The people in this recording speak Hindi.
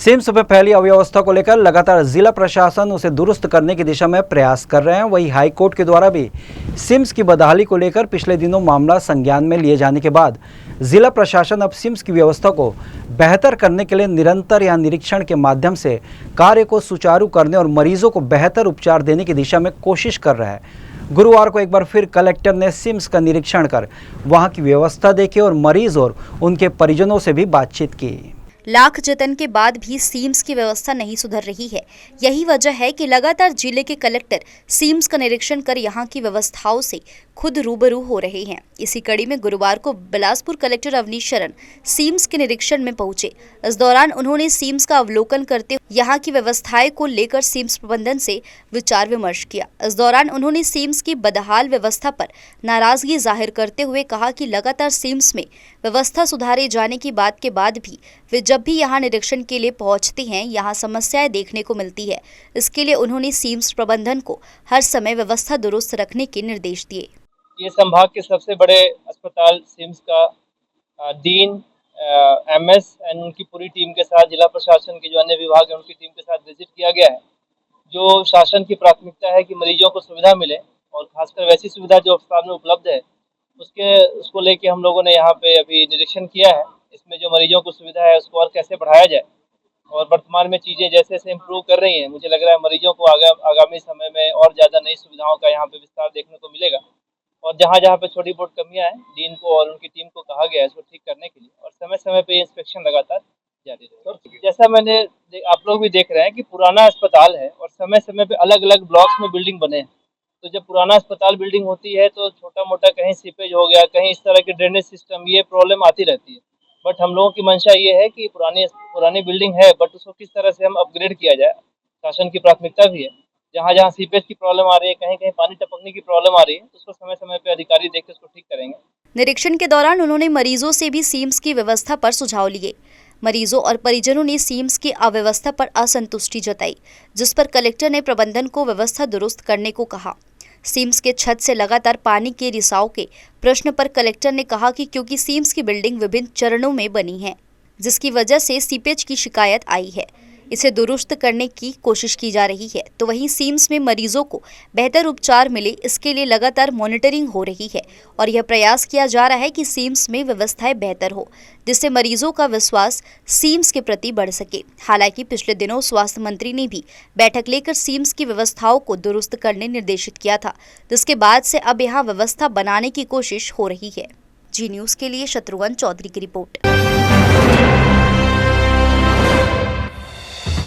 सिम्स में फैली अव्यवस्था को लेकर लगातार जिला प्रशासन उसे दुरुस्त करने की दिशा में प्रयास कर रहे हैं। वहीं हाईकोर्ट के द्वारा भी सिम्स की बदहाली को लेकर पिछले दिनों मामला संज्ञान में लिए जाने के बाद जिला प्रशासन अब सिम्स की व्यवस्था को बेहतर करने के लिए निरंतर या निरीक्षण के माध्यम से कार्य को सुचारू करने और मरीजों को बेहतर उपचार देने की दिशा में कोशिश कर रहा है। गुरुवार को एक बार फिर कलेक्टर ने सिम्स का निरीक्षण कर वहां की व्यवस्था देखी और मरीज और उनके परिजनों से भी बातचीत की। लाख जतन के बाद भी सिम्स की व्यवस्था नहीं सुधर रही है। यही वजह है कि लगातार जिले के कलेक्टर सिम्स का निरीक्षण कर यहां की व्यवस्थाओं से खुद रूबरू हो रहे हैं। इसी कड़ी में गुरुवार को बिलासपुर कलेक्टर अवनीश शरण सिम्स के निरीक्षण में पहुंचे। इस दौरान उन्होंने सिम्स का अवलोकन करते हुए यहां की व्यवस्थाएं को लेकर सिम्स प्रबंधन से विचार विमर्श किया। इस दौरान उन्होंने सिम्स की बदहाल व्यवस्था पर नाराजगी जाहिर करते हुए कहा कि लगातार सिम्स में व्यवस्था सुधारे जाने की बात के बाद भी वे जब भी यहाँ निरीक्षण के लिए पहुँचते हैं यहाँ समस्याएं देखने को मिलती है। इसके लिए उन्होंने सिम्स प्रबंधन को हर समय व्यवस्था दुरुस्त रखने के निर्देश दिए। ये संभाग के सबसे बड़े अस्पताल सिम्स का डीन एमएस एंड उनकी पूरी टीम के साथ जिला प्रशासन के जो अन्य विभाग है उनकी टीम के साथ विजिट किया गया है। जो शासन की प्राथमिकता है कि मरीजों को सुविधा मिले और खासकर वैसी सुविधा जो अस्पताल में उपलब्ध है उसको लेके हम लोगों ने यहाँ पे अभी निरीक्षण किया है। इसमें जो मरीजों को सुविधा है उसको और कैसे बढ़ाया जाए और वर्तमान में चीज़ें जैसे जैसे इम्प्रूव कर रही हैं, मुझे लग रहा है मरीजों को आगामी समय में और ज़्यादा नई सुविधाओं का यहाँ पे विस्तार देखने को मिलेगा। और जहाँ जहाँ पे छोटी बहुत कमियाँ हैं डीन को और उनकी टीम को कहा गया है इसको ठीक करने के लिए और समय समय पे इंस्पेक्शन लगातार जारी रहेगा। जैसा आप लोग भी देख रहे हैं कि पुराना अस्पताल है और समय समय पे अलग अलग ब्लॉक्स में बिल्डिंग बने हैं। तो जब पुराना अस्पताल बिल्डिंग होती है तो छोटा मोटा कहीं सीपेज हो गया, कहीं इस तरह के ड्रेनेज सिस्टम, ये प्रॉब्लम आती रहती है। बट हम लोगों की मंशा ये है कि पुरानी बिल्डिंग है बट उसको किस तरह से हम अपग्रेड किया जाए, शासन की प्राथमिकता भी है। जहाँ जहाँ सीपेज की प्रॉब्लम आ रही है, कहीं कहीं पानी टपकने की प्रॉब्लम आ रही है तो उसको समय समय पे अधिकारी देख के उसको ठीक करेंगे। निरीक्षण के दौरान उन्होंने मरीजों से भी सिम्स की व्यवस्था पर सुझाव लिए। मरीजों और परिजनों ने सिम्स की अव्यवस्था पर असंतुष्टि जताई, जिस पर कलेक्टर ने प्रबंधन को व्यवस्था दुरुस्त करने को कहा। सिम्स के छत से लगातार पानी के रिसाव के प्रश्न पर कलेक्टर ने कहा कि क्योंकि सिम्स की बिल्डिंग विभिन्न चरणों में बनी है, जिसकी वजह से सीपेज की शिकायत आई है, इसे दुरुस्त करने की कोशिश की जा रही है। तो वहीं सिम्स में मरीजों को बेहतर उपचार मिले, इसके लिए लगातार मॉनिटरिंग हो रही है और यह प्रयास किया जा रहा है कि सिम्स में व्यवस्थाएं बेहतर हो, जिससे मरीजों का विश्वास सिम्स के प्रति बढ़ सके। हालांकि पिछले दिनों स्वास्थ्य मंत्री ने भी बैठक लेकर सिम्स की व्यवस्थाओं को दुरुस्त करने निर्देशित किया था, जिसके बाद से अब यहाँ व्यवस्था बनाने की कोशिश हो रही है। जी न्यूज़ के लिए शत्रुघ्न चौधरी की रिपोर्ट।